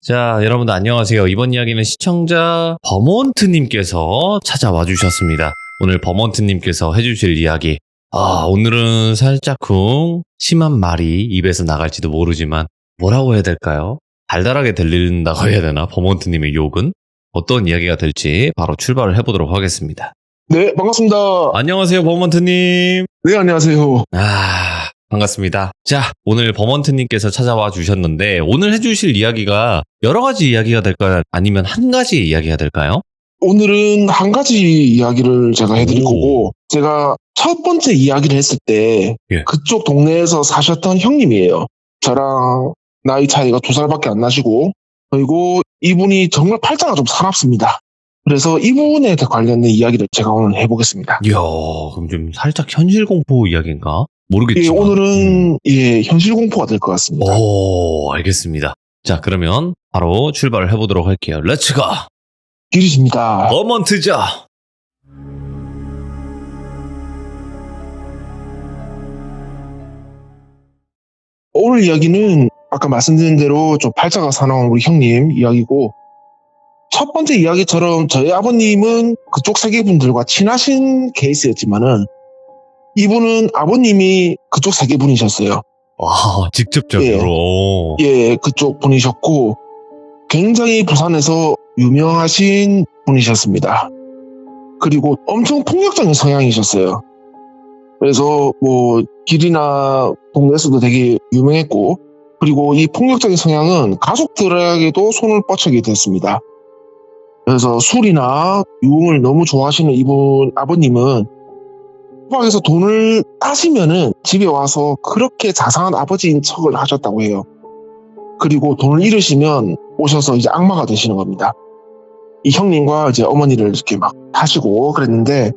자, 여러분들 안녕하세요. 이번 이야기는 시청자 버몬트님께서 찾아와 주셨습니다. 오늘 버몬트님께서 해주실 이야기. 오늘은 살짝쿵 심한 말이 입에서 나갈지도 모르지만 뭐라고 해야 될까요? 달달하게 들린다고 해야 되나? 버몬트님의 욕은? 어떤 이야기가 될지 바로 출발을 해보도록 하겠습니다. 네, 반갑습니다. 안녕하세요, 버몬트님. 네, 안녕하세요. 반갑습니다. 자, 오늘 버몬트님께서 찾아와 주셨는데 오늘 해주실 이야기가 여러 가지 이야기가 될까요? 아니면 한 가지 이야기가 될까요? 오늘은 한 가지 이야기를 제가 해드릴 거고, 제가 첫 번째 이야기를 했을 때, 예. 그쪽 동네에서 사셨던 형님이에요. 저랑 나이 차이가 2살밖에 안 나시고, 그리고 이분이 정말 팔자가 좀 사납습니다. 그래서 이분에 관련된 이야기를 제가 오늘 해보겠습니다. 이야, 그럼 좀 살짝 현실 공포 이야기인가? 예, 모르겠지만. 오늘은 현실 공포가 될 것 같습니다. 오, 알겠습니다. 자, 그러면 바로 출발을 해보도록 할게요. 렛츠고! 길이십니다. 버몬트자! 오늘 이야기는 아까 말씀드린 대로 좀 팔자가 사나운 우리 형님 이야기고, 첫 번째 이야기처럼 저희 아버님은 그쪽 세계분들과 친하신 케이스였지만은 이분은 아버님이 그쪽 세계분이셨어요. 직접적으로. 예, 그쪽 분이셨고 굉장히 부산에서 유명하신 분이셨습니다. 그리고 엄청 폭력적인 성향이셨어요. 그래서 뭐 길이나 동네에서도 되게 유명했고, 그리고 이 폭력적인 성향은 가족들에게도 손을 뻗치게 됐습니다. 그래서 술이나 유흥을 너무 좋아하시는 이분 아버님은 호박에서 돈을 따시면은 집에 와서 그렇게 자상한 아버지인 척을 하셨다고 해요. 그리고 돈을 잃으시면 오셔서 이제 악마가 되시는 겁니다. 이 형님과 이제 어머니를 이렇게 막 하시고 그랬는데,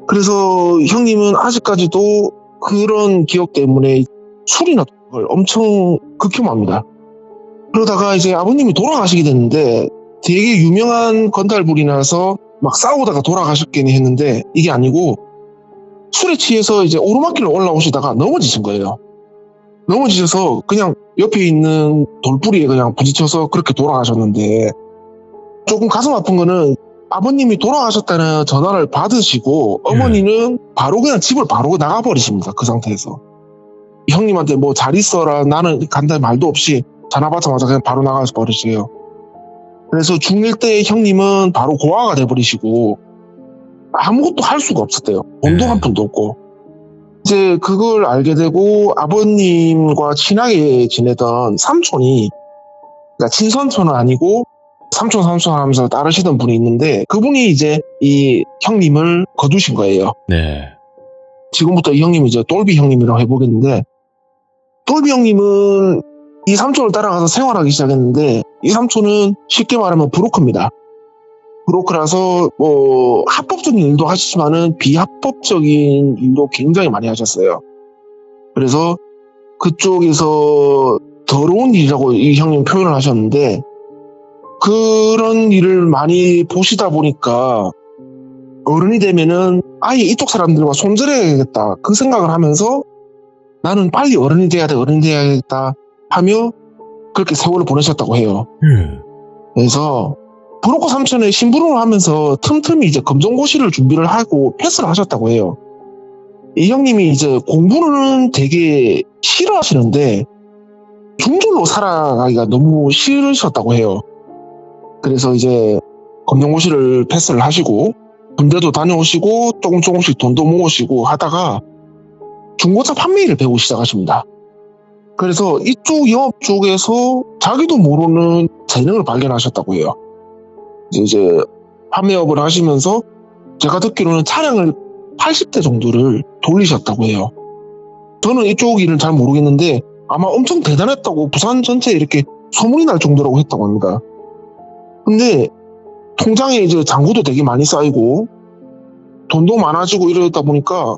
그래서 형님은 아직까지도 그런 기억 때문에 술이나 걸 엄청 극혐합니다. 그러다가 이제 아버님이 돌아가시게 됐는데, 되게 유명한 건달불이 나서 막 싸우다가 돌아가셨겠니 했는데 이게 아니고 술에 취해서 이제 오르막길을 올라오시다가 넘어지신 거예요. 넘어지셔서 그냥 옆에 있는 돌뿌리에 그냥 부딪혀서 그렇게 돌아가셨는데, 조금 가슴 아픈 거는 아버님이 돌아가셨다는 전화를 받으시고 어머니는 바로 그냥 집을 바로 나가버리십니다. 그 상태에서. 형님한테 뭐 잘 있어라, 나는 간다는 말도 없이 전화 받자마자 그냥 바로 나가서 버리세요. 그래서 중1 때 형님은 바로 고아가 돼버리시고 아무것도 할 수가 없었대요. 돈도 한 푼도 없고. 이제 그걸 알게 되고 아버님과 친하게 지내던 삼촌이, 그러니까 친삼촌은 아니고 삼촌 하면서 따르시던 분이 있는데, 그분이 이제 이 형님을 거두신 거예요. 네. 지금부터 이 형님은 이제 똘비 형님이라고 해보겠는데, 똘비 형님은 이 삼촌을 따라가서 생활하기 시작했는데, 이 삼촌은 쉽게 말하면 브로커입니다. 브로커라서 뭐 합법적인 일도 하시지만은 비합법적인 일도 굉장히 많이 하셨어요. 그래서 그쪽에서 더러운 일이라고 이 형님 표현을 하셨는데, 그런 일을 많이 보시다 보니까 어른이 되면은 아예 이쪽 사람들과 손절해야겠다, 그 생각을 하면서 나는 빨리 어른이 돼야겠다 하며 그렇게 세월을 보내셨다고 해요. 그래서 브로커 삼촌의 심부름을 하면서 틈틈이 이제 검정고시를 준비를 하고 패스를 하셨다고 해요. 이 형님이 이제 공부는 되게 싫어하시는데 중졸로 살아가기가 너무 싫으셨다고 해요. 그래서 이제 검정고시를 패스를 하시고 군대도 다녀오시고 조금씩 돈도 모으시고 하다가 중고차 판매일을 배우기 시작하십니다. 그래서 이쪽 영업 쪽에서 자기도 모르는 재능을 발견하셨다고 해요. 이제 판매업을 하시면서 제가 듣기로는 차량을 80대 정도를 돌리셨다고 해요. 저는 이쪽 일은 잘 모르겠는데 아마 엄청 대단했다고 부산 전체에 이렇게 소문이 날 정도라고 했다고 합니다. 근데 통장에 이제 잔고도 되게 많이 쌓이고 돈도 많아지고 이러다 보니까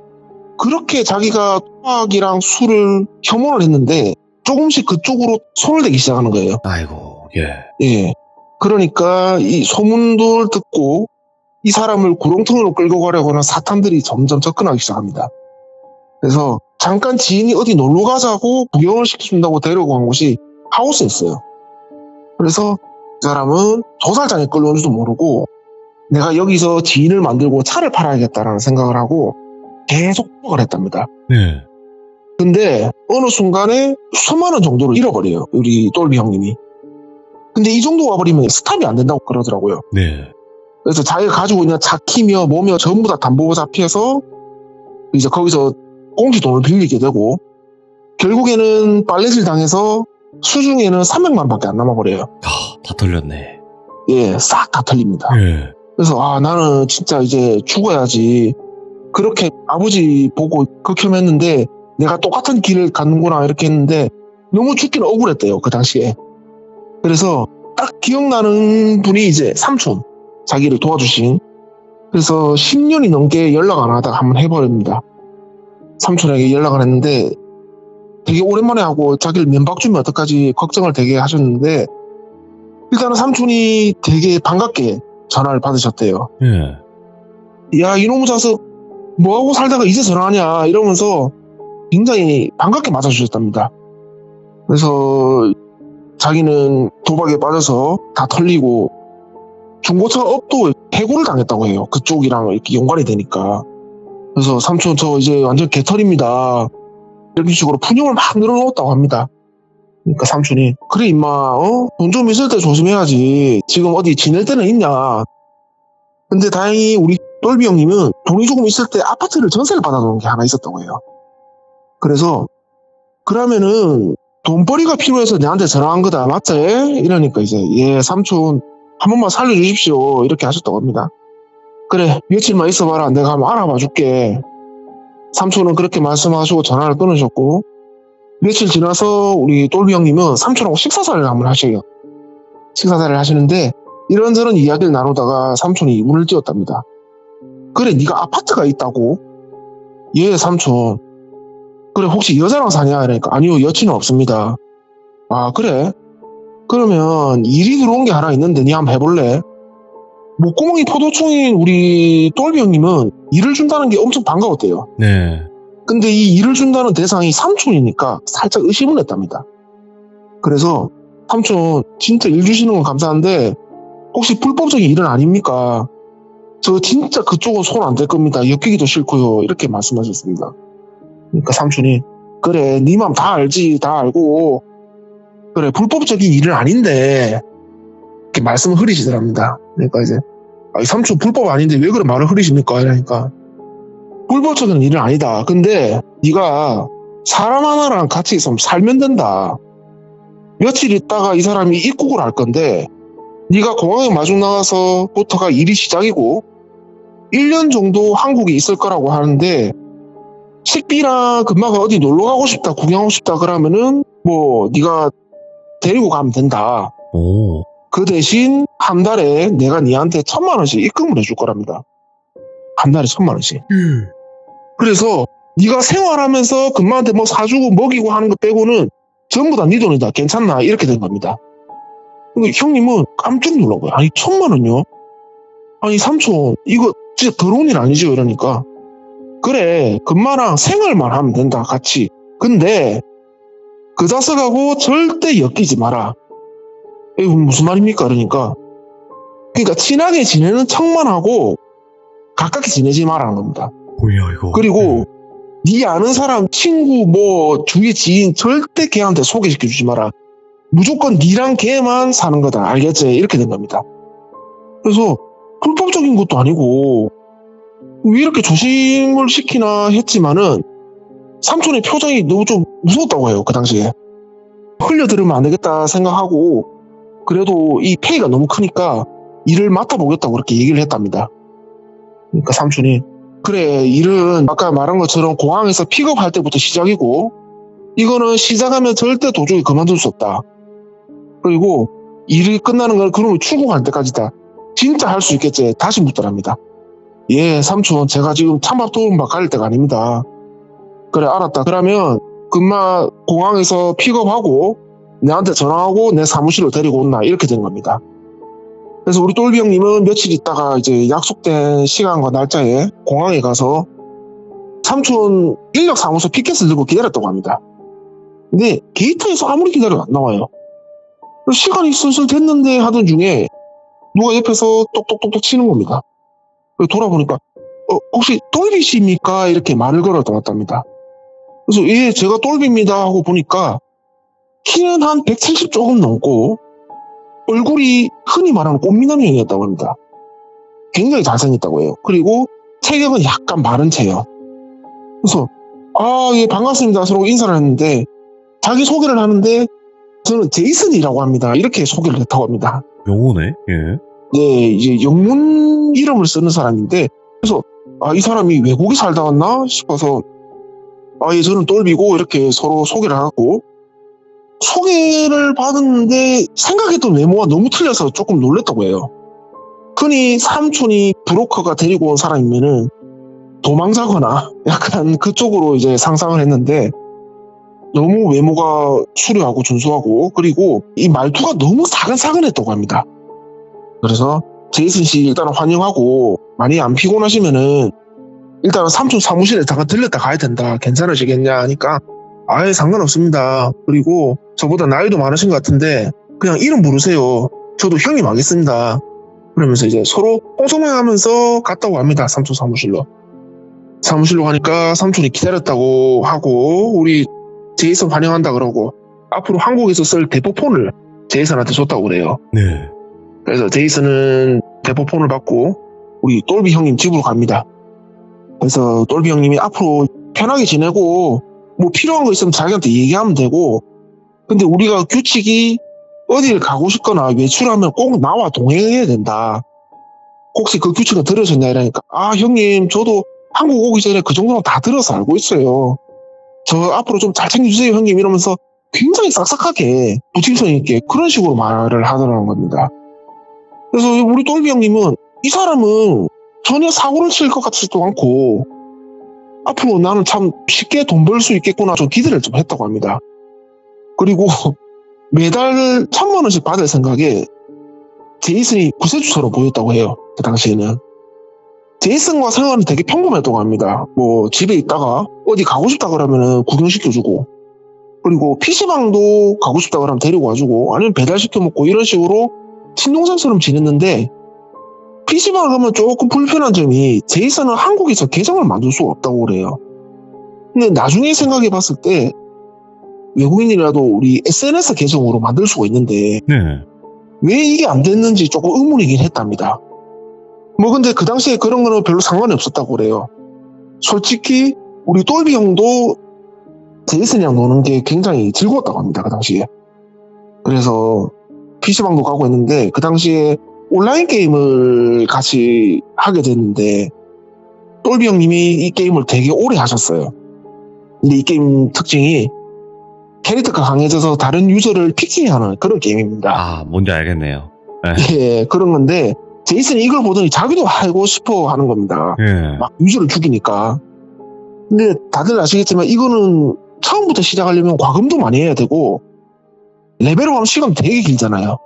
그렇게 자기가 토박이랑 술을 혐오를 했는데 조금씩 그쪽으로 손을 대기 시작하는 거예요. 아이고, 예. 그러니까 이 소문들 듣고 이 사람을 구렁텅이로 끌고 가려고 하는 사탄들이 점점 접근하기 시작합니다. 그래서 잠깐 지인이 어디 놀러 가자고 구경을 시켜준다고 데려고 간 곳이 하우스였어요. 그래서 사람은 도살장에 끌려온지도 모르고 내가 여기서 지인을 만들고 차를 팔아야겠다라는 생각을 하고 계속 부탁을 했답니다. 네. 근데 어느 순간에 수만 원 정도를 잃어버려요. 우리 똘비 형님이. 근데 이 정도 와버리면 스탑이 안 된다고 그러더라고요. 네. 그래서 자기가 가지고 있는 차키며 뭐며 전부 다 담보가 잡혀서 이제 거기서 공지 돈을 빌리게 되고 결국에는 빨래질 당해서 수중에는 300만 원밖에 안 남아버려요. 다 털렸네. 예, 싹 다 털립니다. 네. 그래서 나는 진짜 이제 죽어야지. 그렇게 아버지 보고 극혐했는데 내가 똑같은 길을 가는구나 이렇게 했는데 너무 죽기는 억울했대요. 그 당시에. 그래서 딱 기억나는 분이 이제 삼촌, 자기를 도와주신. 그래서 10년이 넘게 연락 안 하다가 한번 해버립니다. 삼촌에게 연락을 했는데 되게 오랜만에 하고 자기를 면박 주면 어떡하지 걱정을 되게 하셨는데 일단은 삼촌이 되게 반갑게 전화를 받으셨대요. 네. 야, 이놈의 자식 뭐하고 살다가 이제 전화하냐 이러면서 굉장히 반갑게 맞아주셨답니다. 그래서 자기는 도박에 빠져서 다 털리고 중고차 업도 해고를 당했다고 해요. 그쪽이랑 이렇게 연관이 되니까. 그래서 삼촌 저 이제 완전 개털입니다. 이런 식으로 푸념을 막 늘어놓았다고 합니다. 그러니까 삼촌이 그래 임마 돈 좀 있을 때 조심해야지. 지금 어디 지낼 때는 있냐. 근데 다행히 우리 똘비 형님은 돈이 조금 있을 때 아파트를 전세를 받아놓은 게 하나 있었다고 해요. 그래서 그러면은 돈벌이가 필요해서 내한테 전화한 거다 맞지? 이러니까 이제 예 삼촌 한 번만 살려주십시오 이렇게 하셨다고 합니다. 그래 며칠만 있어봐라 내가 한번 알아봐 줄게. 삼촌은 그렇게 말씀하시고 전화를 끊으셨고 며칠 지나서 우리 똘비 형님은 삼촌하고 식사사를 한번 하셔요. 식사사를 하시는데 이런저런 이야기를 나누다가 삼촌이 문을 띄웠답니다. 그래 네가 아파트가 있다고? 예 삼촌. 그래 혹시 여자랑 사냐? 이러니까 아니요 여친은 없습니다. 아 그래? 그러면 일이 들어온 게 하나 있는데 니 한번 해볼래? 목구멍이 포도총인 우리 똘비 형님은 일을 준다는 게 엄청 반가웠대요. 네. 근데 이 일을 준다는 대상이 삼촌이니까 살짝 의심을 했답니다. 그래서 삼촌 진짜 일 주시는 건 감사한데 혹시 불법적인 일은 아닙니까? 저 진짜 그쪽은 손 안 댈 겁니다. 엮이기도 싫고요. 이렇게 말씀하셨습니다. 그러니까 삼촌이 그래 네 맘 다 알지 다 알고 그래 불법적인 일은 아닌데 이렇게 말씀을 흐리시더랍니다. 그러니까 이제 삼촌 불법 아닌데 왜 그런 말을 흐리십니까? 이러니까 불법적인 일은 아니다. 근데 네가 사람 하나랑 같이 있으면 살면 된다. 며칠 있다가 이 사람이 입국을 할 건데 네가 공항에 마중 나가서부터가 일이 시작이고 1년 정도 한국에 있을 거라고 하는데 식비랑 금방 어디 놀러 가고 싶다 구경하고 싶다 그러면은 뭐 네가 데리고 가면 된다. 오. 그 대신 한 달에 내가 니한테 1,000만 원씩 입금을 해줄 거랍니다. 한 달에 1,000만 원씩. 그래서 네가 생활하면서 금마한테 뭐 사주고 먹이고 하는 거 빼고는 전부 다 네 돈이다. 괜찮나? 이렇게 된 겁니다. 그러니까 형님은 깜짝 놀란 거예요. 아니 1,000만 원요? 아니 삼촌 이거 진짜 더러운 일 아니죠? 이러니까 그래 금마랑 생활만 하면 된다 같이. 근데 그 자석하고 절대 엮이지 마라. 이거 무슨 말입니까? 그러니까 친하게 지내는 척만 하고 가깝게 지내지 말라는 겁니다. 뭐야 이거. 그리고 네 아는 사람 친구 뭐 주위 지인 절대 걔한테 소개시켜 주지 마라. 무조건 니랑 걔만 사는 거다. 알겠지? 이렇게 된 겁니다. 그래서 불법적인 것도 아니고 왜 이렇게 조심을 시키나 했지만은 삼촌의 표정이 너무 좀 무서웠다고 해요. 그 당시에. 흘려들으면 안 되겠다 생각하고 그래도 이 페이가 너무 크니까 일을 맡아보겠다고 그렇게 얘기를 했답니다. 그러니까 삼촌이 그래 일은 아까 말한 것처럼 공항에서 픽업할 때부터 시작이고 이거는 시작하면 절대 도중에 그만둘 수 없다. 그리고 일이 끝나는 건 그러면 출국할 때까지다. 진짜 할 수 있겠지? 다시 묻더랍니다. 예 삼촌 제가 지금 찬밥 도움밥 갈 때가 아닙니다. 그래 알았다. 그러면 금마 공항에서 픽업하고 내한테 전화하고 내 사무실로 데리고 온나 이렇게 된 겁니다. 그래서 우리 똘비 형님은 며칠 있다가 이제 약속된 시간과 날짜에 공항에 가서 삼촌 인력사무소 피켓을 들고 기다렸다고 합니다. 근데 게이트에서 아무리 기다려도 안 나와요. 시간이 슬슬 됐는데 하던 중에 누가 옆에서 똑똑똑똑 치는 겁니다. 돌아보니까 혹시 똘비십니까? 이렇게 말을 걸어 들었답니다. 그래서 예, 제가 똘비입니다 하고 보니까 키는 한 170 조금 넘고 얼굴이 흔히 말하는 꽃미남형이었다고 합니다. 굉장히 잘생겼다고 해요. 그리고 체격은 약간 마른 체요. 그래서 예, 반갑습니다 서로 인사를 했는데 자기 소개를 하는데 저는 제이슨이라고 합니다. 이렇게 소개를 했다고 합니다. 명호네. 예. 네, 이제 영문 이름을 쓰는 사람인데, 그래서, 이 사람이 외국에 살다 왔나 싶어서, 예, 저는 똘비고, 이렇게 서로 소개를 하고, 소개를 받았는데, 생각했던 외모가 너무 틀려서 조금 놀랬다고 해요. 흔히 삼촌이 브로커가 데리고 온 사람이면은, 도망자거나, 약간 그쪽으로 이제 상상을 했는데, 너무 외모가 수려하고 준수하고, 그리고 이 말투가 너무 사근사근했다고 합니다. 그래서 제이슨 씨 일단은 환영하고 많이 안 피곤하시면은 일단은 삼촌 사무실에 잠깐 들렸다 가야 된다. 괜찮으시겠냐 하니까 아예 상관없습니다. 그리고 저보다 나이도 많으신 것 같은데 그냥 이름 부르세요. 저도 형님 하겠습니다. 그러면서 이제 서로 뽀송해하면서 갔다고 합니다. 삼촌 사무실로. 사무실로 가니까 삼촌이 기다렸다고 하고 우리 제이슨 환영한다 그러고 앞으로 한국에서 쓸 대포폰을 제이슨한테 줬다고 그래요. 네. 그래서 제이슨은 대포폰을 받고 우리 똘비 형님 집으로 갑니다. 그래서 똘비 형님이 앞으로 편하게 지내고 뭐 필요한 거 있으면 자기한테 얘기하면 되고 근데 우리가 규칙이 어디를 가고 싶거나 외출하면 꼭 나와 동행해야 된다. 혹시 그 규칙을 들으셨냐 이러니까 형님 저도 한국 오기 전에 그 정도는 다 들어서 알고 있어요. 저 앞으로 좀 잘 챙겨주세요 형님 이러면서 굉장히 싹싹하게 부침성 있게 그런 식으로 말을 하더라는 겁니다. 그래서 우리 똘비 형님은 이 사람은 전혀 사고를 칠 것 같지도 않고 앞으로 나는 참 쉽게 돈 벌 수 있겠구나 좀 기대를 좀 했다고 합니다. 그리고 매달 1,000만 원씩 받을 생각에 제이슨이 구세주처럼 보였다고 해요. 그 당시에는. 제이슨과 생활은 되게 평범했다고 합니다. 뭐 집에 있다가 어디 가고 싶다 그러면 구경시켜주고 그리고 PC방도 가고 싶다 그러면 데리고 와주고 아니면 배달시켜 먹고 이런 식으로 친동생처럼 지냈는데 PC방 가면 조금 불편한 점이 제이슨은 한국에서 계정을 만들 수가 없다고 그래요. 근데 나중에 생각해 봤을 때 외국인이라도 우리 SNS 계정으로 만들 수가 있는데 네. 왜 이게 안 됐는지 조금 의문이긴 했답니다. 뭐 근데 그 당시에 그런 거는 별로 상관이 없었다고 그래요. 솔직히 우리 똘비 형도 제이슨이랑 노는 게 굉장히 즐거웠다고 합니다. 그 당시에. 그래서 PC방도 가고 했는데 그 당시에 온라인 게임을 같이 하게 됐는데 똘비 형님이 이 게임을 되게 오래 하셨어요. 근데 이 게임 특징이 캐릭터가 강해져서 다른 유저를 피킹하는 그런 게임입니다. 뭔지 알겠네요. 예, 그런 건데 제이슨이 이걸 보더니 자기도 하고 싶어 하는 겁니다. 예. 막 유저를 죽이니까. 근데 다들 아시겠지만 이거는 처음부터 시작하려면 과금도 많이 해야 되고 레벨업 하면 시간 되게 길잖아요.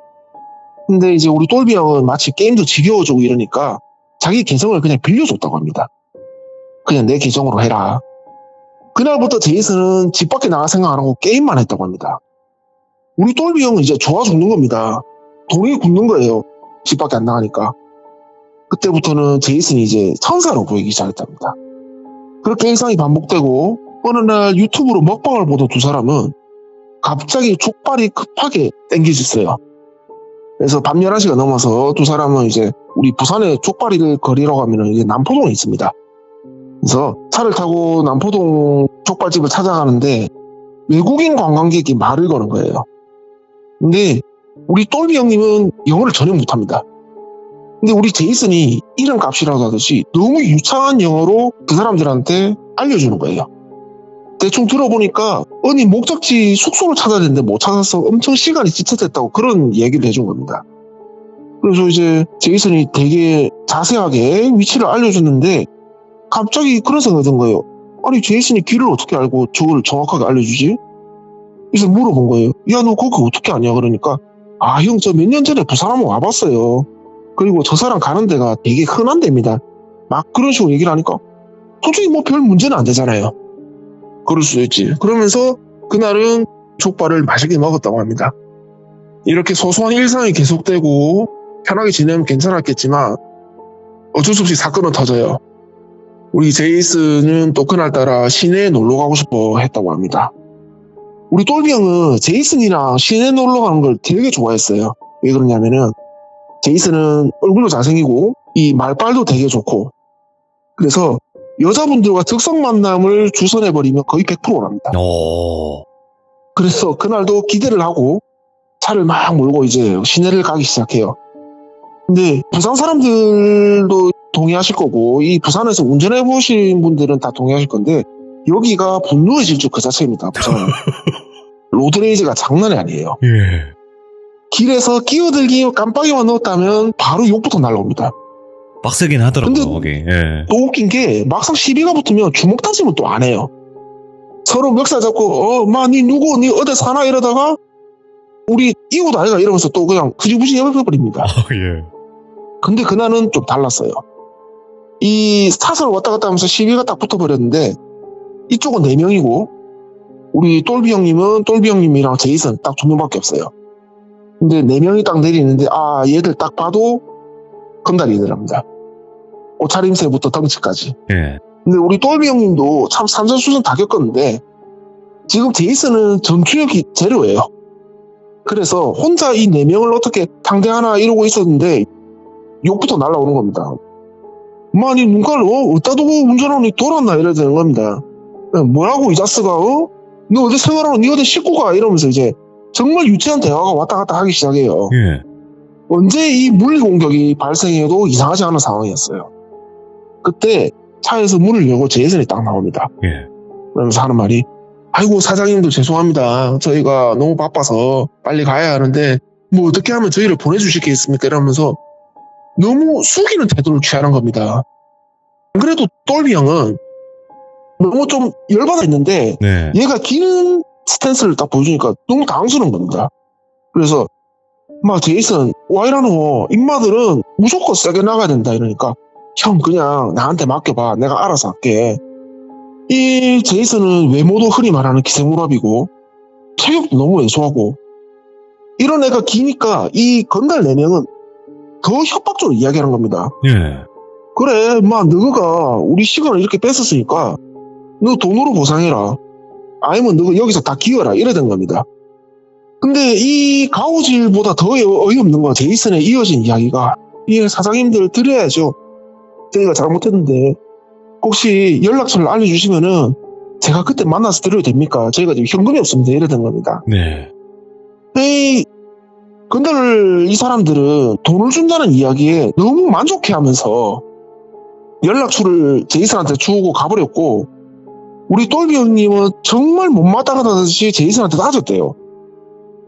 근데 이제 우리 똘비 형은 마치 게임도 지겨워지고 이러니까 자기 계정을 그냥 빌려줬다고 합니다. 그냥 내 계정으로 해라. 그날부터 제이슨은 집 밖에 나갈 생각 안 하고 게임만 했다고 합니다. 우리 똘비 형은 이제 좋아 죽는 겁니다. 돈이 굳는 거예요. 집 밖에 안 나가니까. 그때부터는 제이슨이 이제 천사로 보이기 시작했답니다. 그렇게 일상이 반복되고 어느 날 유튜브로 먹방을 보던 두 사람은 갑자기 족발이 급하게 땡겨졌어요. 그래서 밤 11시가 넘어서 두 사람은 이제 우리 부산에 족발이를 거리러 가면 이제 남포동에 있습니다. 그래서 차를 타고 남포동 족발집을 찾아가는데 외국인 관광객이 말을 거는 거예요. 근데 우리 똘비 형님은 영어를 전혀 못합니다. 근데 우리 제이슨이 이름값이라도 하듯이 너무 유창한 영어로 그 사람들한테 알려주는 거예요. 대충 들어보니까 어디 목적지 숙소를 찾아야 되는데 못 찾아서 엄청 시간이 지체됐다고 그런 얘기를 해준 겁니다. 그래서 이제 제이슨이 되게 자세하게 위치를 알려줬는데 갑자기 그런 생각이 든 거예요. 아니 제이슨이 길을 어떻게 알고 저걸 정확하게 알려주지? 그래서 물어본 거예요. 야 너 거기 어떻게 아냐? 그러니까 형 저 몇 년 전에 부산 한번 와봤어요. 그리고 저 사람 가는 데가 되게 흔한 데입니다. 막 그런 식으로 얘기를 하니까 솔직히 뭐 별 문제는 안 되잖아요. 그럴 수 있지. 그러면서 그날은 족발을 맛있게 먹었다고 합니다. 이렇게 소소한 일상이 계속되고 편하게 지내면 괜찮았겠지만 어쩔 수 없이 사건은 터져요. 우리 제이슨은 또 그날따라 시내에 놀러 가고 싶어 했다고 합니다. 우리 똘비 형은 제이슨이랑 시내에 놀러 가는 걸 되게 좋아했어요. 왜 그러냐면은 제이슨은 얼굴도 잘생기고 이 말빨도 되게 좋고 그래서 여자분들과 즉석 만남을 주선해버리면 거의 100%랍니다. 그래서 그날도 기대를 하고 차를 막 몰고 이제 시내를 가기 시작해요. 근데 부산 사람들도 동의하실 거고 이 부산에서 운전해 보신 분들은 다 동의하실 건데 여기가 분노의 질주 그 자체입니다. 부산은. 로드레이지가 장난이 아니에요. 예. 길에서 끼어들기 깜빡이만 넣었다면 바로 욕부터 날라옵니다. 빡세긴 하더라고요, 근데 거기. 예. 또 웃긴 게 막상 시비가 붙으면 주먹 다짐은 또 안 해요. 서로 멱살 잡고 니 누구 니 어디 사나 이러다가 우리 이웃 아이가 이러면서 또 그냥 흐지부지 해버립니다. 예. 근데 그날은 좀 달랐어요. 이 사선을 왔다 갔다 하면서 시비가 딱 붙어버렸는데 이쪽은 4명이고 우리 똘비 형님이랑 제이슨 딱 2명밖에 없어요. 근데 4명이 딱 내리는데 얘들 딱 봐도 건달이더랍니다. 옷차림새부터 덩치까지. 예. 근데 우리 똘비 형님도 참 산전수전 다 겪었는데 지금 제이슨은 전투력이 제로예요. 그래서 혼자 이 4명을 어떻게 상대하나 이러고 있었는데 욕부터 날라오는 겁니다. 니 눈깔 어디다 두고 운전하니 돌았나 이래야 되는 겁니다. 뭐라고 이 자스가 너 어디 생활하고 니 어디 씻고 가 이러면서 이제 정말 유치한 대화가 왔다 갔다 하기 시작해요. 예. 언제 이 물리 공격이 발생해도 이상하지 않은 상황이었어요. 그때 차에서 문을 열고 제이슨이 딱 나옵니다. 예. 그러면서 하는 말이 아이고 사장님도 죄송합니다. 저희가 너무 바빠서 빨리 가야 하는데 뭐 어떻게 하면 저희를 보내주시겠습니까? 이러면서 너무 숙이는 태도를 취하는 겁니다. 안 그래도 똘비 형은 너무 좀 열받아 있는데 네. 얘가 기는 스탠스를 딱 보여주니까 너무 당황스러운 겁니다. 그래서 제이슨 와 이러노 인마들은 무조건 세게 나가야 된다 이러니까 형 그냥 나한테 맡겨봐 내가 알아서 할게. 이 제이슨은 외모도 흔히 말하는 기생무랍이고 체격도 너무 왜소하고 이런 애가 기니까 이 건달 4명은 더 협박적으로 이야기하는 겁니다. 예. 그래 너가 우리 시간을 이렇게 뺏었으니까 너 돈으로 보상해라. 아니면 너 여기서 다 기어라 이래 된 겁니다. 근데 이 가오질보다 더 어이없는 건 제이슨의 이어진 이야기가 사장님들 드려야죠. 저희가 잘못했는데 혹시 연락처를 알려주시면은 제가 그때 만나서 드려도 됩니까? 저희가 지금 현금이 없습니다. 이래 된 겁니다. 네. 근데 이 사람들은 돈을 준다는 이야기에 너무 만족해하면서 연락처를 제이슨한테 주고 가버렸고 우리 똘비 형님은 정말 못마땅하다듯이 제이슨한테 따졌대요.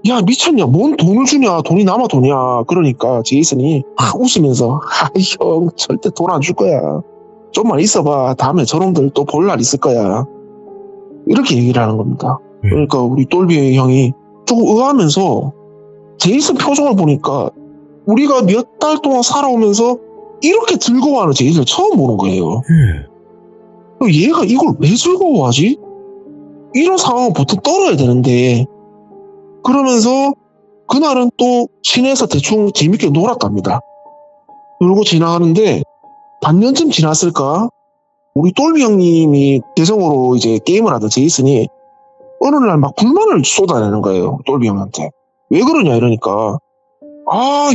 야 미쳤냐 뭔 돈을 주냐 돈이 남아 돈이야. 그러니까 제이슨이 웃으면서 형 절대 돈 안 줄 거야. 좀만 있어봐. 다음에 저놈들 또 볼 날 있을 거야. 이렇게 얘기를 하는 겁니다. 그러니까 우리 똘비 형이 조금 의아하면서 제이슨 표정을 보니까 우리가 몇 달 동안 살아오면서 이렇게 즐거워하는 제이슨을 처음 보는 거예요. 얘가 이걸 왜 즐거워하지? 이런 상황은 보통 떨어야 되는데 그러면서 그날은 또 시내에서 대충 재밌게 놀았답니다. 놀고 지나가는데 반년쯤 지났을까? 우리 똘비 형님이 개성으로 이제 게임을 하던 제이슨이 어느 날 막 불만을 쏟아내는 거예요. 똘비 형한테. 왜 그러냐 이러니까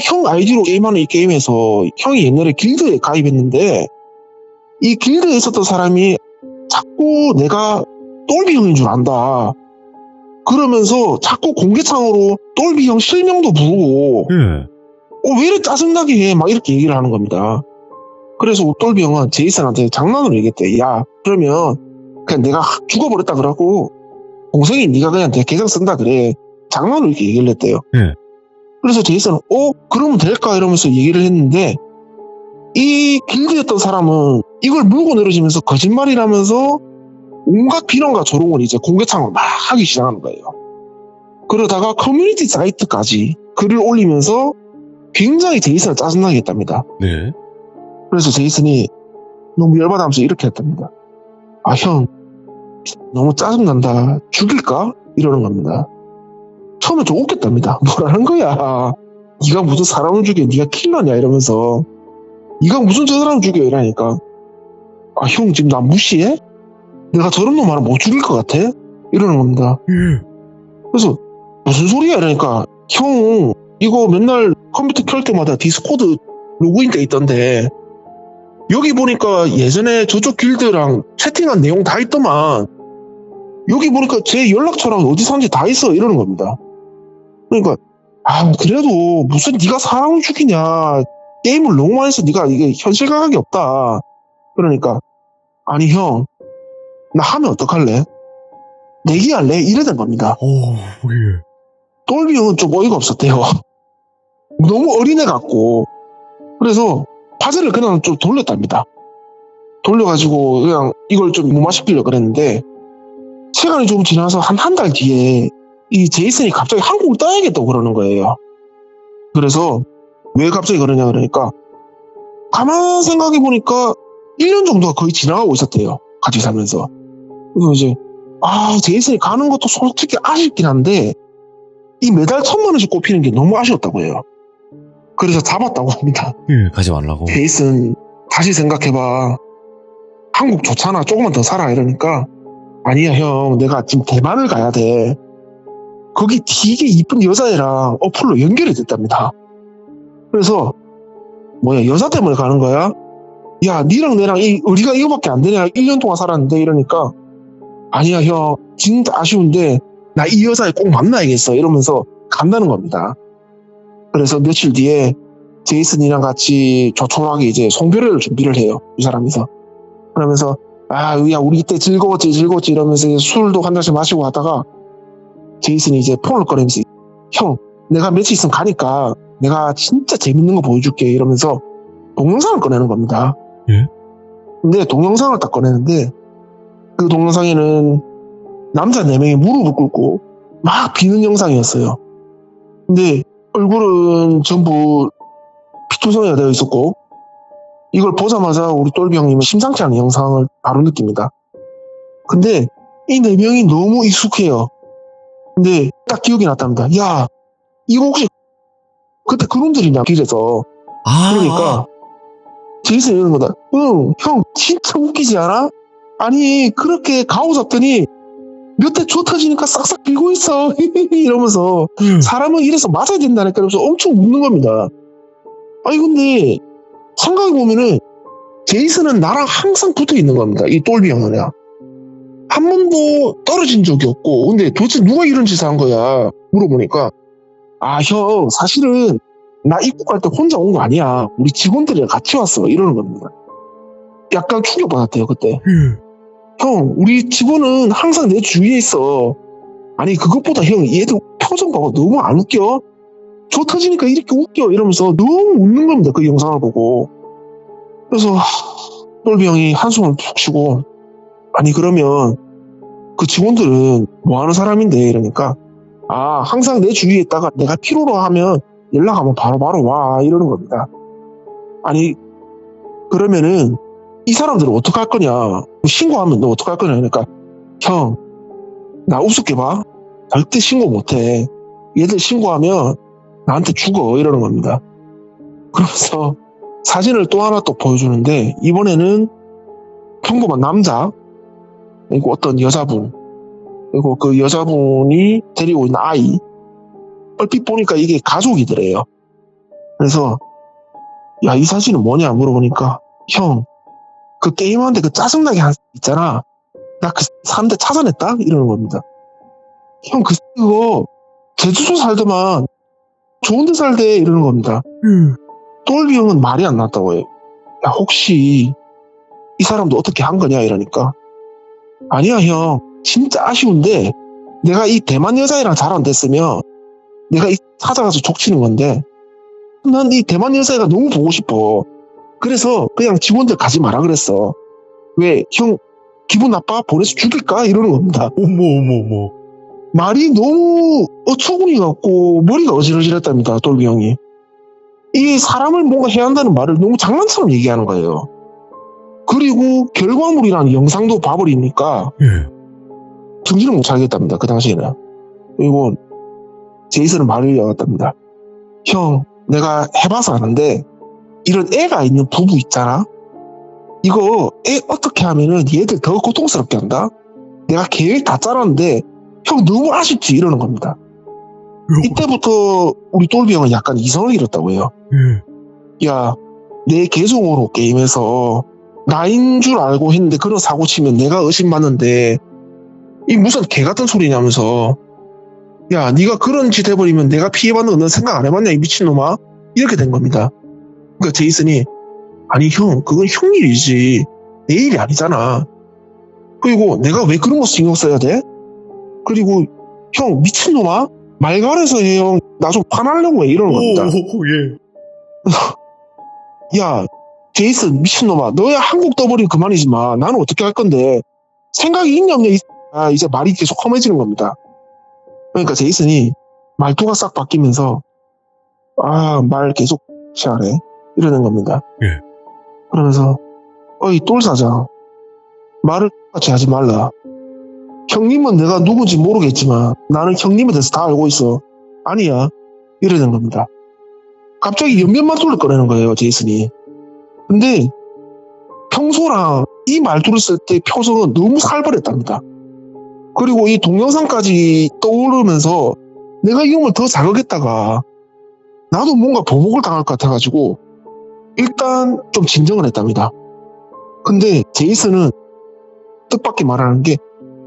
형 아이디로 게임하는 이 게임에서 형이 옛날에 길드에 가입했는데 이 길드에 있었던 사람이 자꾸 내가 똘비 형인 줄 안다. 그러면서 자꾸 공개창으로 똘비 형 실명도 부르고 왜 이렇게 짜증나게 해 막 이렇게 얘기를 하는 겁니다. 그래서 똘비 형은 제이슨한테 장난으로 얘기했대. 야 그러면 그냥 내가 죽어버렸다 그러고 동생이 네가 그냥 내 계정 쓴다 그래. 장난으로 이렇게 얘기를 했대요. 그래서 제이슨은 그러면 될까 이러면서 얘기를 했는데 이 길드였던 사람은 이걸 물고 내려지면서 거짓말이라면서 온갖 비난과 조롱을 이제 공개창으로 막 하기 시작하는 거예요. 그러다가 커뮤니티 사이트까지 글을 올리면서 굉장히 제이슨을 짜증나게 했답니다. 네. 그래서 제이슨이 너무 열받아하면서 이렇게 했답니다. 형 너무 짜증난다. 죽일까? 이러는 겁니다. 처음에 좀 웃겼답니다. 뭐라는 거야. 네가 무슨 사람을 죽여, 네가 킬러냐 이러면서. 네가 무슨 저 사람 죽여 이러니까, 아, 형 지금 나 무시해? 내가 저런 놈 하나 못 죽일 것 같아? 이러는 겁니다. 그래서 무슨 소리야 이러니까, 형 이거 맨날 컴퓨터 켤 때마다 디스코드 로그인 돼 있던데 여기 보니까 예전에 저쪽 길드랑 채팅한 내용 다 있더만, 여기 보니까 제 연락처랑 어디 사는지 다 있어 이러는 겁니다. 그러니까 아, 그래도 무슨 네가 사람을 죽이냐, 게임을 너무 많이 해서 네가 이게 현실감각이 없다. 그러니까 아니 형, 나 하면 어떡할래? 내기할래? 이러던 겁니다. 예. 똘비 형은 좀 어이가 없었대요. 너무 어린애 같고. 그래서 파제를 그냥 좀 돌렸답니다. 돌려가지고 그냥 이걸 좀 무마시키려고 그랬는데, 시간이 좀 지나서 한 달 뒤에 이 제이슨이 갑자기 한국을 떠야겠다고 그러는 거예요. 그래서 왜 갑자기 그러냐 그러니까, 가만 생각해 보니까 1년 정도가 거의 지나가고 있었대요. 같이 살면서. 그래서 이제 제이슨이 가는 것도 솔직히 아쉽긴 한데 이 매달 1,000만 원씩 꼽히는 게 너무 아쉬웠다고 해요. 그래서 잡았다고 합니다. 가지 말라고. 제이슨 다시 생각해봐. 한국 좋잖아. 조금만 더 살아. 이러니까 아니야 형, 내가 지금 대만을 가야 돼. 거기 되게 이쁜 여자애랑 어플로 연결이 됐답니다. 그래서 뭐야, 여자 때문에 가는 거야? 야, 니랑 내랑 우리가 이거밖에 안 되냐? 1년 동안 살았는데. 이러니까 아니야 형, 진짜 아쉬운데 나 이 여자애 꼭 만나야겠어. 이러면서 간다는 겁니다. 그래서 며칠 뒤에 제이슨이랑 같이 조촐하게 이제 송별회를 준비를 해요. 이 사람이서. 그러면서 야, 우리 이때 즐거웠지 이러면서 술도 한 잔씩 마시고 하다가 제이슨이 이제 폰을 꺼내면서, 형, 내가 며칠 있으면 가니까 내가 진짜 재밌는 거 보여줄게 이러면서 동영상을 꺼내는 겁니다. 예? 근데 동영상을 딱 꺼내는데 그 동영상에는 남자 4명이 무릎을 꿇고 막 비는 영상이었어요. 근데 얼굴은 전부 피투성이가 되어 있었고, 이걸 보자마자 우리 똘비 형님은 심상치 않은 영상을 바로 느낍니다. 근데 이 4명이 너무 익숙해요. 근데 딱 기억이 났답니다. 야, 이거 혹시 그때 그놈들이냐 길에서. 그러니까 제이슨이 이러는 거다. 응, 형 진짜 웃기지 않아? 아니 그렇게 가오 잡더니 몇 대 줘 터지니까 싹싹 빌고 있어. 이러면서 사람은 이래서 맞아야 된다니까 이러면서 엄청 웃는 겁니다. 아니 근데 생각해보면은 제이슨은 나랑 항상 붙어 있는 겁니다. 이 똘비 형은요. 한 번도 떨어진 적이 없고. 근데 도대체 누가 이런 짓을 한 거야 물어보니까, 형 사실은 나 입국 갈 때 혼자 온 거 아니야. 우리 직원들이랑 같이 왔어. 이러는 겁니다. 약간 충격받았대요 그때. 형, 우리 직원은 항상 내 주위에 있어. 아니 그것보다 형, 얘들 표정 봐봐. 너무 안 웃겨? 저 터지니까 이렇게 웃겨. 이러면서 너무 웃는 겁니다. 그 영상을 보고. 그래서 똘비 형이 한숨을 푹 쉬고, 아니 그러면 그 직원들은 뭐 하는 사람인데? 이러니까 항상 내 주위에 있다가 내가 필요로 하면 연락하면 바로바로 와. 이러는 겁니다. 아니 그러면은 이 사람들은 어떡할 거냐? 신고하면 너 어떡할 거냐? 그러니까 형, 나 우습게 봐? 절대 신고 못해. 얘들 신고하면 나한테 죽어. 이러는 겁니다. 그러면서 사진을 또 하나 또 보여주는데, 이번에는 평범한 남자, 그리고 어떤 여자분, 그리고 그 여자분이 데리고 있는 아이, 얼핏 보니까 이게 가족이더래요. 그래서 야, 이 사진은 뭐냐 물어보니까, 형, 그 게임하는데 그 짜증나게 한 있잖아. 나 그 사람들 찾아냈다? 이러는 겁니다. 형, 그거 제주도 살더만 좋은 데 살대. 이러는 겁니다. 똘비 형은 말이 안 났다고 해요. 야, 혹시 이 사람도 어떻게 한 거냐 이러니까, 아니야 형, 진짜 아쉬운데 내가 이 대만 여자애랑 잘 안 됐으면 내가 찾아가서 족치는 건데, 난 이 대만 여자애가 너무 보고 싶어. 그래서 그냥 직원들 가지 마라 그랬어. 왜, 형 기분 나빠? 보내서 죽일까? 이러는 겁니다. 어머. 말이 너무 어처구니 같고 머리가 어질어질했답니다. 똘비 형이. 이 사람을 뭔가 해야 한다는 말을 너무 장난처럼 얘기하는 거예요. 그리고 결과물이라는 영상도 봐버리니까 정신을 못 차리겠답니다. 그 당시에는. 그리고 제이슨은 말을 이어갔답니다. 형, 내가 해봐서 아는데 이런 애가 있는 부부 있잖아. 이거 애 어떻게 하면은 얘들 더 고통스럽게 한다. 내가 계획 다 짜놨는데 형 너무 아쉽지 이러는 겁니다. 이때부터 우리 똘비 형은 약간 이성을 잃었다고 해요. 야, 내 계정으로 게임에서 나인 줄 알고 했는데 그런 사고 치면 내가 의심받는데 이 무슨 개 같은 소리냐면서 야, 네가 그런 짓 해버리면 내가 피해받는 거 넌 생각 안 해봤냐 이 미친놈아? 이렇게 된 겁니다. 그러니까 제이슨이 아니 형, 그건 형 일이지 내 일이 아니잖아. 그리고 내가 왜 그런 거 신경 써야 돼? 그리고 형 미친놈아? 말갈해서 해 형. 나 좀 화나려고 해 이러는 겁니다. 야, 제이슨 미친놈아, 너야 한국 떠버리면 그만이지만 나는 어떻게 할 건데 생각이 있냐 없냐 이제 말이 계속 험해지는 겁니다. 그러니까 제이슨이 말투가 싹 바뀌면서 말 계속 시하네 이러는 겁니다. 예. 그러면서 어이 똘사장, 말을 같이 하지 말라. 형님은 내가 누군지 모르겠지만 나는 형님에 대해서 다 알고 있어. 아니야 이러는 겁니다. 갑자기 연면만 돌려꺼내는 거예요 제이슨이. 근데 평소랑 이 말투를 쓸 때 표정은 너무 살벌했답니다. 그리고 이 동영상까지 떠오르면서 내가 이 형을 더 자극했다가 나도 뭔가 보복을 당할 것 같아가지고 일단 좀 진정을 했답니다. 근데 제이슨은 뜻밖의 말하는 게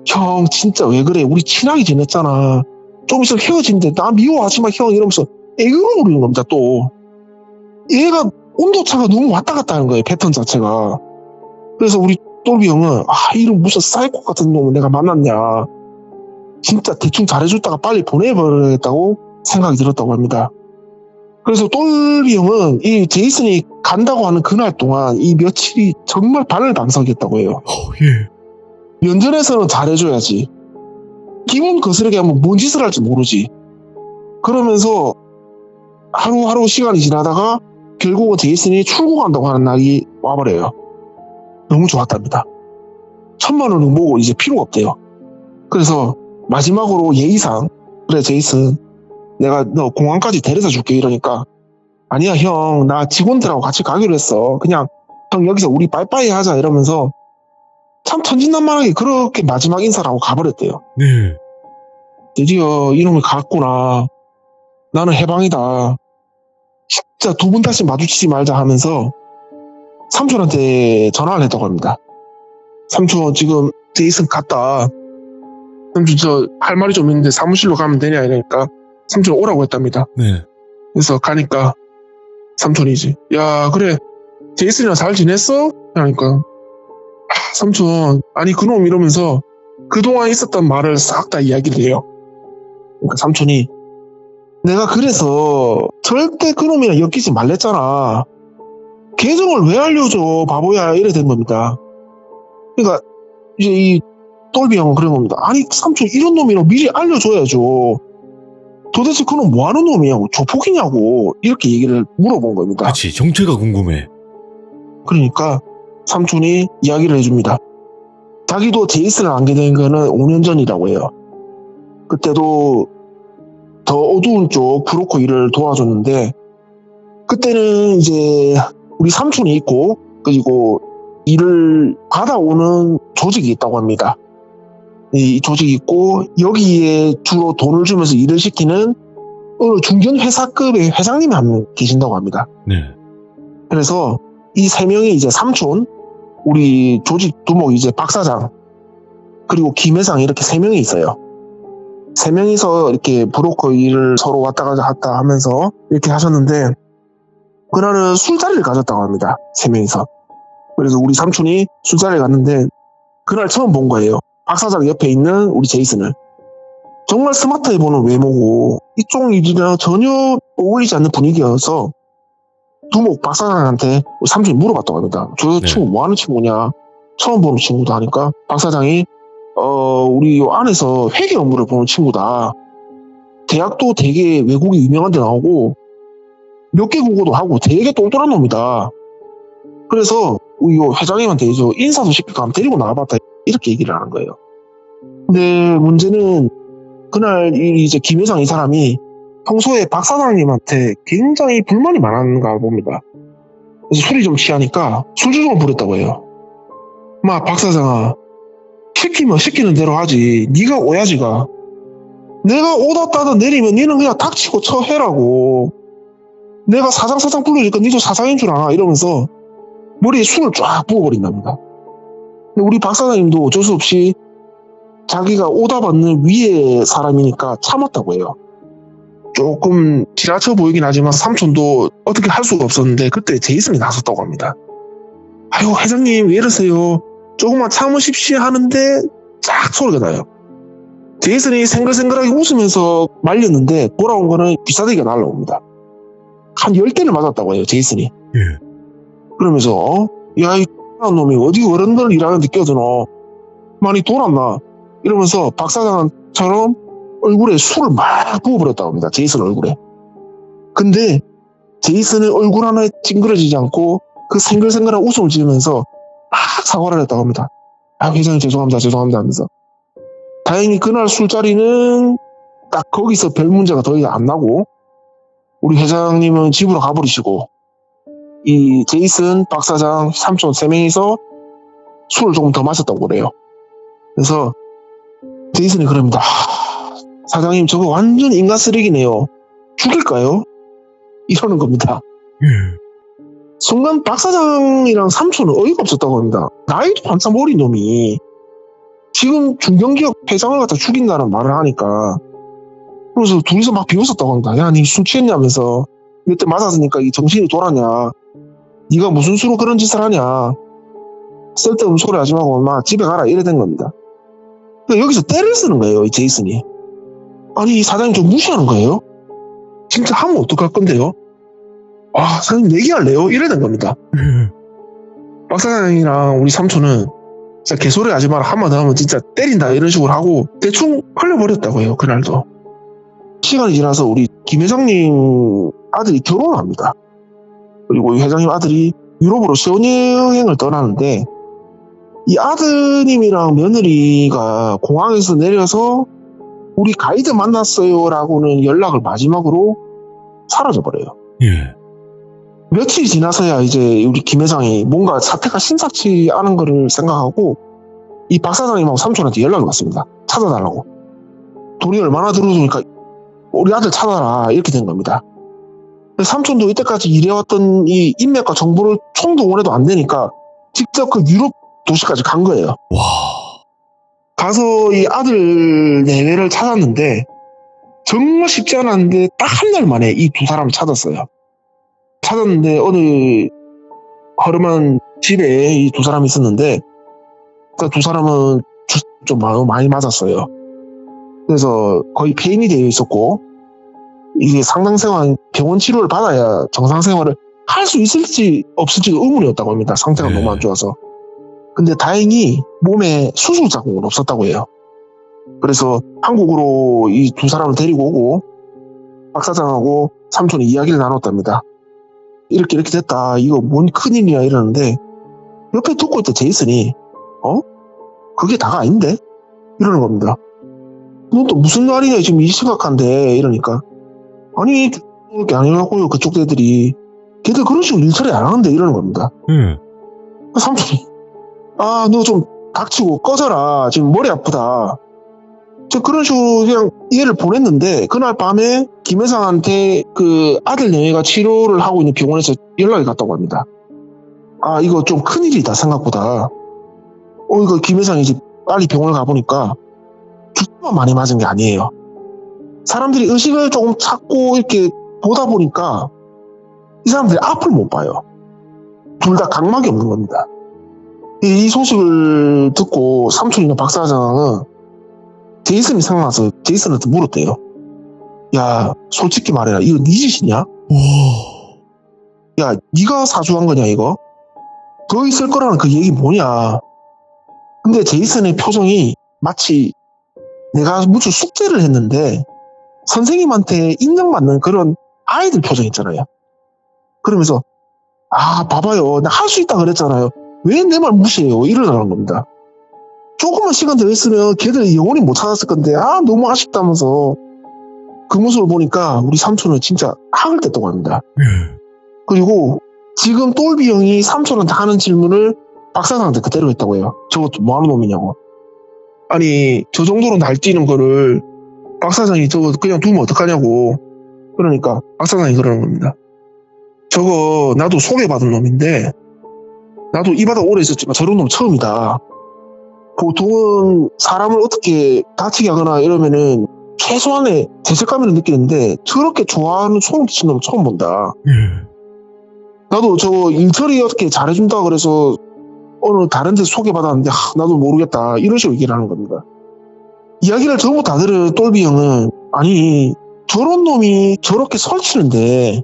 형 진짜 왜 그래, 우리 친하게 지냈잖아, 좀 있으면 헤어진대, 나 미워하지마 형 이러면서 애교를 부리는 겁니다. 또 얘가 온도차가 너무 왔다 갔다 하는 거예요, 패턴 자체가. 그래서 우리 똘비 형은 이런 무슨 사이코 같은 놈을 내가 만났냐, 진짜 대충 잘해줬다가 빨리 보내버리겠다고 생각이 들었다고 합니다. 그래서 똘비 형은 이 제이슨이 간다고 하는 그날 동안 이 며칠이 정말 발을방석이었다고 해요. 예. 면전에서는 잘해줘야지, 기분 거스르게 하면 뭔 짓을 할지 모르지. 그러면서 하루하루 시간이 지나다가 결국은 제이슨이 출국한다고 하는 날이 와버려요. 너무 좋았답니다. 1,000만 원을 모으고 이제 필요가 없대요. 그래서 마지막으로 예의상 그래 제이슨, 내가 너 공항까지 데려다 줄게 이러니까 아니야 형, 나 직원들하고 같이 가기로 했어, 그냥 형 여기서 우리 빠이빠이 하자 이러면서 참 천진난만하게 그렇게 마지막 인사를 하고 가버렸대요. 네. 드디어 이놈이 갔구나, 나는 해방이다, 진짜 두 분 다시 마주치지 말자 하면서 삼촌한테 전화를 했다고 합니다. 삼촌 지금 제이슨 갔다, 삼촌 저 할 말이 좀 있는데 사무실로 가면 되냐 이러니까 삼촌 오라고 했답니다. 네. 그래서 가니까 삼촌이지, 야 그래 제이슨이랑 잘 지냈어? 그러니까 삼촌 아니 그놈 이러면서 그동안 있었던 말을 싹 다 이야기를 해요. 그러니까 삼촌이 내가 그래서 절대 그놈이랑 엮이지 말랬잖아, 계정을 왜 알려줘 바보야 이래 된 겁니다. 그러니까 이제 이 똘비 형은 그런 겁니다. 아니 삼촌 이런 놈이랑 미리 알려줘야죠, 도대체 그놈 뭐하는 놈이냐고, 조폭이냐고 이렇게 얘기를 물어본 겁니다. 그치, 정체가 궁금해. 그러니까 삼촌이 이야기를 해줍니다. 자기도 제이슨을 알게 된 거는 5년 전이라고 해요. 그때도 더 어두운 쪽 브로커 일을 도와줬는데 그때는 이제 우리 삼촌이 있고 그리고 일을 받아오는 조직이 있다고 합니다. 이 조직이 있고 여기에 주로 돈을 주면서 일을 시키는 어느 중견 회사급의 회장님이 한 명 계신다고 합니다. 네. 그래서 이 세 명이 이제 삼촌, 우리 조직 두목 이제 박 사장, 그리고 김 회장 이렇게 세 명이 있어요. 세 명이서 이렇게 브로커 일을 서로 왔다 갔다 하면서 이렇게 하셨는데 그날은 술자리를 가졌다고 합니다. 세 명이서. 그래서 우리 삼촌이 술자리에 갔는데 그날 처음 본 거예요. 박 사장 옆에 있는 우리 제이슨을. 정말 스마트해 보는 외모고 이쪽 일이랑 전혀 어울리지 않는 분위기여서 두목 박 사장한테 삼촌이 물어봤다고 합니다. 저 네. 친구 뭐 하는 친구냐, 처음 보는 친구다 하니까 박 사장이 우리 요 안에서 회계 업무를 보는 친구다, 대학도 되게 외국에 유명한 데 나오고 몇 개 국어도 하고 되게 똘똘한 놈이다, 그래서 우리 요 회장님한테 저 인사도 시킬까 하면 데리고 나와봤다 이렇게 얘기를 하는 거예요. 근데 문제는 그날 이제 김 회장 이 사람이 평소에 박 사장님한테 굉장히 불만이 많았는가 봅니다. 그래서 술이 좀 취하니까 술주정을 부렸다고 해요. 박 사장아, 시키면 시키는 대로 하지. 네가 오야지가. 내가 오다 따다 내리면 니는 그냥 닥치고 처해라고. 내가 사장 불러니까 니도 사장인 줄 아나? 이러면서 머리에 술을 쫙 부어버린답니다. 근데 우리 박 사장님도 어쩔 수 없이 자기가 오다 받는 위에 사람이니까 참았다고 해요. 조금 지나쳐 보이긴 하지만 삼촌도 어떻게 할 수가 없었는데 그때 제이슨이 나섰다고 합니다. 아유 회장님 왜 이러세요? 조금만 참으십시오 하는데 쫙 소리가 나요. 제이슨이 생글생글하게 웃으면서 말렸는데 돌아온 거는 비싸대기가 날라옵니다. 한 10대를 맞았다고 해요 제이슨이. 예. 그러면서 야이 놈이 어디 어른들 일하는데 껴드노 많이 돌았나 이러면서 박 사장처럼 얼굴에 술을 막 부어버렸다고 합니다. 제이슨 얼굴에. 근데 제이슨의 얼굴 하나에 찡그러지지 않고 그 생글생글한 웃음을 지으면서 막 사과를 했다고 합니다. 아 회장님 죄송합니다 하면서. 다행히 그날 술자리는 딱 거기서 별 문제가 더 이상 안 나고 우리 회장님은 집으로 가버리시고 이 제이슨, 박 사장, 삼촌 3명이서 술을 조금 더 마셨다고 그래요. 그래서 제이슨이 그럽니다. 사장님 저거 완전 인간 쓰레기네요. 죽일까요? 이러는 겁니다. 순간 박 사장이랑 삼촌은 어이가 없었다고 합니다. 나이도 한참 어린 놈이 지금 중견기업 회장을 갖다 죽인다는 말을 하니까 그래서 둘이서 막 비웃었다고 합니다. 야, 니 술 취했냐면서 몇 대 맞았으니까 이 정신이 돌았냐? 네가 무슨 수로 그런 짓을 하냐? 쓸데없는 소리 하지 말고 막 집에 가라 이래 된 겁니다. 그러니까 여기서 때를 쓰는 거예요, 이 제이슨이. 아니 이 사장님 좀 무시하는 거예요? 진짜 하면 어떡할 건데요? 아 사장님 내기할래요? 이래 된 겁니다. 박 사장이랑 우리 삼촌은 진짜 개소리 하지 마라 한마디 하면 진짜 때린다 이런 식으로 하고 대충 흘려버렸다고 해요. 그날도. 시간이 지나서 우리 김 회장님 아들이 결혼을 합니다. 그리고 이 회장님 아들이 유럽으로 신혼여행을 떠나는데 이 아드님이랑 며느리가 공항에서 내려서 우리 가이드 만났어요 라고는 연락을 마지막으로 사라져버려요. 예. 며칠 지나서야 이제 우리 김 회장이 뭔가 사태가 심상치 않은 거를 생각하고 이 박 사장님하고 삼촌한테 연락이 왔습니다. 찾아달라고. 돈이 얼마나 들어오니까 우리 아들 찾아라 이렇게 된 겁니다. 삼촌도 이때까지 일해왔던 이 인맥과 정보를 총동원해도 안 되니까 직접 그 유럽 도시까지 간 거예요. 와. 가서 이 아들 내외를 찾았는데 정말 쉽지 않았는데 딱 한 달 만에 이 두 사람을 찾았어요. 찾았는데 어느 허름한 집에 이 두 사람이 있었는데 그 두 사람은 좀 많이 맞았어요. 그래서 거의 폐인이 되어 있었고 이게 상당생활 병원 치료를 받아야 정상생활을 할 수 있을지 없을지가 의문이었다고 합니다. 상태가 너무 안 좋아서. 근데 다행히 몸에 수술 자국은 없었다고 해요. 그래서 한국으로 이 두 사람을 데리고 오고 박 사장하고 삼촌이 이야기를 나눴답니다. 이렇게 됐다. 이거 뭔 큰일이야 이러는데 옆에 듣고 있던 제이슨이 그게 다가 아닌데? 이러는 겁니다. 넌 또 무슨 말이냐 지금 이 심각한데 이러니까 아니 그게 아니라고요. 그쪽 애들이 걔들 그런 식으로 일처리 안 하는데 이러는 겁니다. 삼촌이 너 좀 닥치고 꺼져라. 지금 머리 아프다. 저 그런 식으로 그냥 이해를 보냈는데 그날 밤에 김 회장한테 그 아들 내외가 치료를 하고 있는 병원에서 연락이 갔다고 합니다. 이거 좀 큰일이다 생각보다. 이거 김 회장이 이제 빨리 병원을 가보니까 죽만 많이 맞은 게 아니에요. 사람들이 의식을 조금 찾고 이렇게 보다 보니까 이 사람들이 앞을 못 봐요. 둘 다 각막이 없는 겁니다. 이 소식을 듣고 삼촌이나 박 사장은 제이슨이 생각나서 제이슨한테 물었대요. 야 솔직히 말해라 이거 네 짓이냐? 야 네가 사주한 거냐 이거? 더 있을 거라는 그 얘기 뭐냐? 근데 제이슨의 표정이 마치 내가 무슨 숙제를 했는데 선생님한테 인정받는 그런 아이들 표정 있잖아요. 그러면서 봐봐요 나 할 수 있다 그랬잖아요. 왜 내 말 무시해요? 이러라는 겁니다. 조금만 시간 더 했으면 걔들 영원히 못 찾았을 건데 너무 아쉽다면서 그 모습을 보니까 우리 삼촌은 진짜 학을 뗐다고 합니다. 그리고 지금 똘비 형이 삼촌한테 하는 질문을 박사장한테 그대로 했다고 해요. 저것도 뭐하는 놈이냐고. 아니 저 정도로 날뛰는 거를 박사장이 저거 그냥 두면 어떡하냐고. 그러니까 박사장이 그러는 겁니다. 저거 나도 소개받은 놈인데 나도 이 바다 오래 있었지만 저런 놈 처음이다. 보통은 사람을 어떻게 다치게 하거나 이러면은 최소한의 죄책감을 느끼는데 저렇게 좋아하는 소름 끼친 놈 처음 본다. 나도 저 일처리 어떻게 잘해준다 그래서 어느 다른 데서 소개받았는데 나도 모르겠다 이런 식으로 얘기를 하는 겁니다. 이야기를 전부 다 들은 똘비 형은 아니 저런 놈이 저렇게 설치는데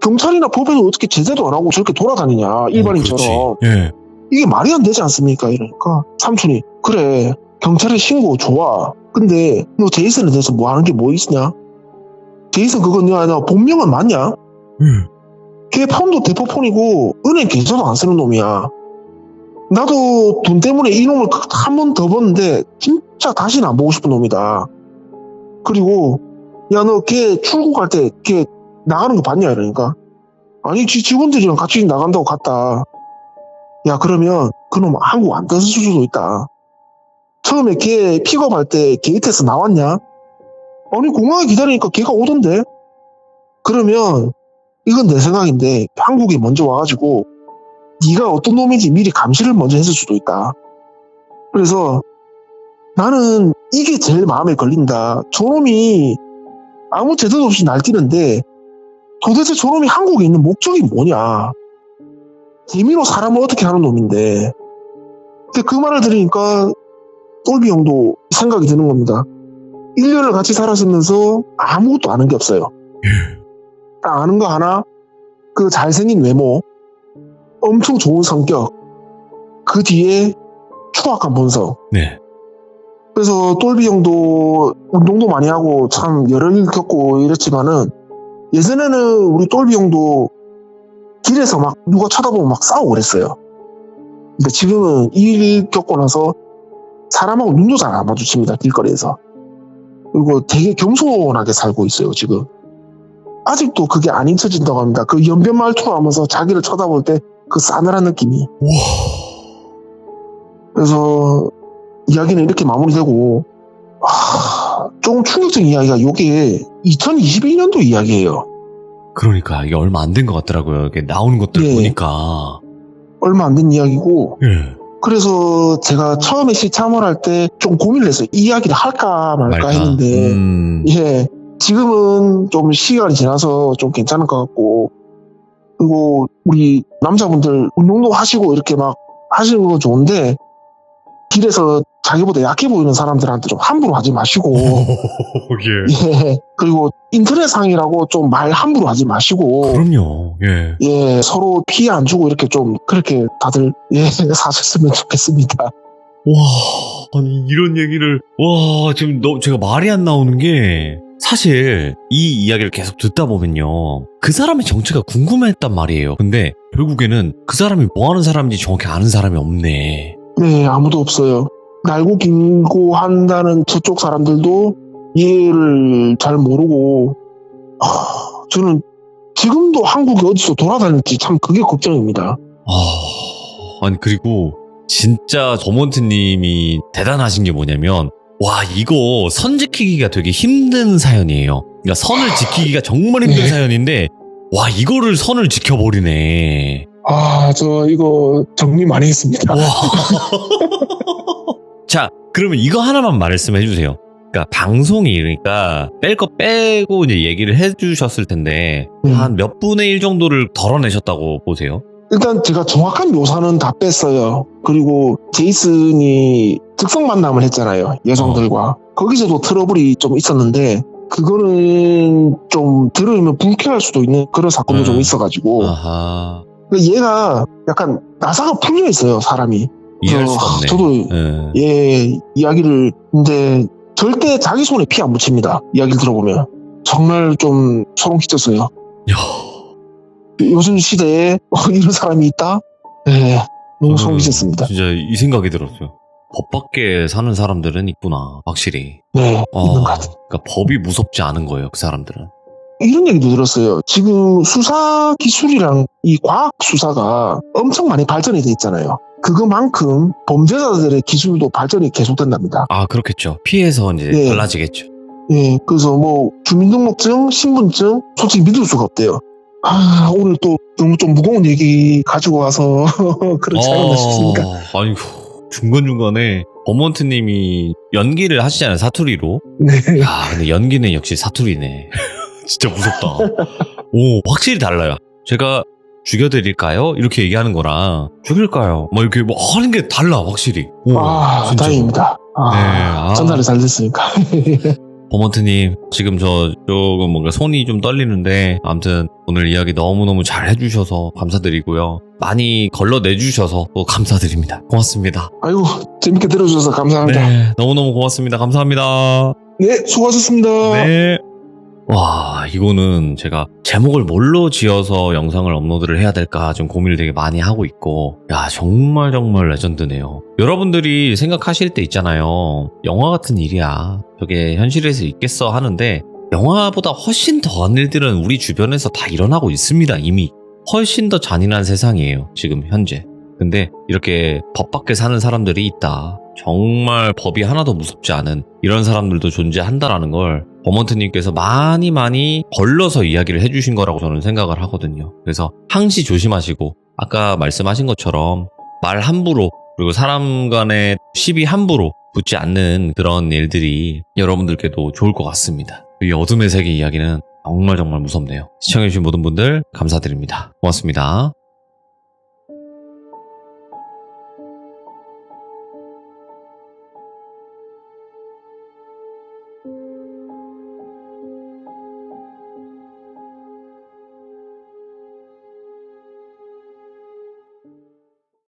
경찰이나 법에서 어떻게 제대도 안 하고 저렇게 돌아다니냐 일반인처럼. 예. 이게 말이 안 되지 않습니까? 이러니까 삼촌이 그래 경찰에 신고 좋아. 근데 너 제이슨에 대해서 뭐 하는 게 뭐 있냐? 제이슨 그건 너 본명은 맞냐? 걔 폰도 대포폰이고 은행 계좌도 안 쓰는 놈이야. 나도 돈 때문에 이놈을 한 번 더 봤는데 진짜 다시는 안 보고 싶은 놈이다. 그리고 야 너 걔 출국할 때 걔 나가는 거 봤냐? 이러니까 아니 지 직원들이랑 같이 나간다고 갔다. 야 그러면 그놈 한국 안 떴을 수도 있다. 처음에 걔 픽업할 때 게이트에서 나왔냐? 아니 공항에 기다리니까 걔가 오던데. 그러면 이건 내 생각인데 한국에 먼저 와가지고 네가 어떤 놈인지 미리 감시를 먼저 했을 수도 있다. 그래서 나는 이게 제일 마음에 걸린다. 저놈이 아무 제대도 없이 날뛰는데 도대체 저놈이 한국에 있는 목적이 뭐냐. 재미로 사람을 어떻게 하는 놈인데. 근데 그 말을 들으니까 똘비 형도 생각이 드는 겁니다. 1년을 같이 살았으면서 아무것도 아는 게 없어요. 딱 아는 거 하나, 그 잘생긴 외모, 엄청 좋은 성격, 그 뒤에 추악한 본성. 네. 그래서 똘비 형도 운동도 많이 하고 참 여러 일 겪고 이랬지만은 예전에는 우리 똘비 형도 길에서 막 누가 쳐다보면 막 싸우고 그랬어요. 근데 지금은 이 일 겪고 나서 사람하고 눈도 잘 안 마주칩니다. 길거리에서. 그리고 되게 겸손하게 살고 있어요. 지금. 아직도 그게 안 잊혀진다고 합니다. 그 연변 말투를 하면서 자기를 쳐다볼 때 그 싸늘한 느낌이. 와. 그래서 이야기는 이렇게 마무리되고 조금 충격적인 이야기가 이게 2021년도 이야기예요. 그러니까 이게 얼마 안 된 것 같더라고요. 이게 나오는 것들 예. 보니까. 얼마 안 된 이야기고 예. 그래서 제가 처음에 시참을 할 때 좀 고민을 했어요. 이 이야기를 할까 말까 했는데 예, 지금은 좀 시간이 지나서 좀 괜찮을 것 같고 그리고 우리 남자분들 운동도 하시고 이렇게 막 하시는 건 좋은데 길에서 자기보다 약해 보이는 사람들한테 좀 함부로 하지 마시고 예. 예, 그리고 인터넷상이라고 좀 말 함부로 하지 마시고 그럼요. 예. 예, 서로 피해 안 주고 이렇게 좀 그렇게 다들 예, 사셨으면 좋겠습니다. 와, 아니 이런 얘기를 지금 제가 말이 안 나오는 게 사실 이 이야기를 계속 듣다 보면요 그 사람의 정체가 궁금했단 말이에요. 근데 결국에는 그 사람이 뭐 하는 사람인지 정확히 아는 사람이 없네. 네, 아무도 없어요. 날고 긴고 한다는 저쪽 사람들도 이해를 잘 모르고 저는 지금도 한국에 어디서 돌아다닐지 참 그게 걱정입니다. 아니 그리고 진짜 버몬트님이 대단하신 게 뭐냐면 와 이거 선 지키기가 되게 힘든 사연이에요. 그러니까 선을 지키기가 정말 힘든 네. 사연인데 와 이거를 선을 지켜버리네. 저 이거 정리 많이 했습니다. 와. 자 그러면 이거 하나만 말씀해 주세요. 그러니까 방송이 그러니까 뺄 거 빼고 이제 얘기를 해주셨을 텐데 한 몇 분의 1 정도를 덜어내셨다고 보세요? 일단 제가 정확한 묘사는 다 뺐어요. 그리고 제이슨이 즉석 만남을 했잖아요. 여성들과. 거기서도 트러블이 좀 있었는데 그거는 좀 들으면 불쾌할 수도 있는 그런 사건도 좀 있어가지고 아하. 얘가 약간 나사가 풀려 있어요. 사람이. 이해할 수가 없네. 저도 예, 이야기를 근데 절대 자기 손에 피 안 묻힙니다. 이야기를 들어보면 정말 좀 소름 끼쳤어요. 야. 요즘 시대에 이런 사람이 있다? 네, 너무 소름 끼쳤습니다. 진짜 이 생각이 들었어요. 법 밖에 사는 사람들은 있구나, 확실히. 네, 있는 것 같아요. 그러니까 법이 무섭지 않은 거예요, 그 사람들은. 이런 얘기도 들었어요. 지금 수사 기술이랑 이 과학 수사가 엄청 많이 발전이 돼 있잖아요. 그거만큼 범죄자들의 기술도 발전이 계속된답니다. 아, 그렇겠죠. 피해서 이제 네. 달라지겠죠. 예, 그래서 뭐 주민등록증, 신분증 솔직히 믿을 수가 없대요. 아, 오늘 또 너무 좀 무거운 얘기 가지고 와서 그렇지 않았나 싶습니다. 아이고, 중간중간에 버몬트님이 연기를 하시잖아요, 사투리로. 네. 야, 근데 연기는 역시 사투리네. 진짜 무섭다. 오, 확실히 달라요. 제가 죽여드릴까요? 이렇게 얘기하는 거랑 죽일까요? 뭐 이렇게 뭐 하는 게 달라, 확실히. 오, 아, 진짜. 다행입니다. 아, 네, 전달이 잘 됐으니까. 버몬트님, 지금 저 조금 뭔가 손이 좀 떨리는데, 아무튼 오늘 이야기 너무너무 잘 해주셔서 감사드리고요. 많이 걸러내주셔서 또 감사드립니다. 고맙습니다. 아이고, 재밌게 들어주셔서 감사합니다. 네, 너무너무 고맙습니다. 감사합니다. 네, 수고하셨습니다. 네. 와, 이거는 제가 제목을 뭘로 지어서 영상을 업로드를 해야 될까 좀 고민을 되게 많이 하고 있고, 야, 정말 레전드네요. 여러분들이 생각하실 때 있잖아요. 영화 같은 일이야. 저게 현실에서 있겠어 하는데, 영화보다 훨씬 더한 일들은 우리 주변에서 다 일어나고 있습니다, 이미. 훨씬 더 잔인한 세상이에요, 지금 현재. 근데 이렇게 법 밖에 사는 사람들이 있다. 정말 법이 하나도 무섭지 않은 이런 사람들도 존재한다라는 걸 버몬트님께서 많이 걸러서 이야기를 해주신 거라고 저는 생각을 하거든요. 그래서 항시 조심하시고, 아까 말씀하신 것처럼 말 함부로, 그리고 사람 간의 시비 함부로 붙지 않는 그런 일들이 여러분들께도 좋을 것 같습니다. 이 어둠의 세계 이야기는 정말 무섭네요. 시청해주신 모든 분들 감사드립니다. 고맙습니다.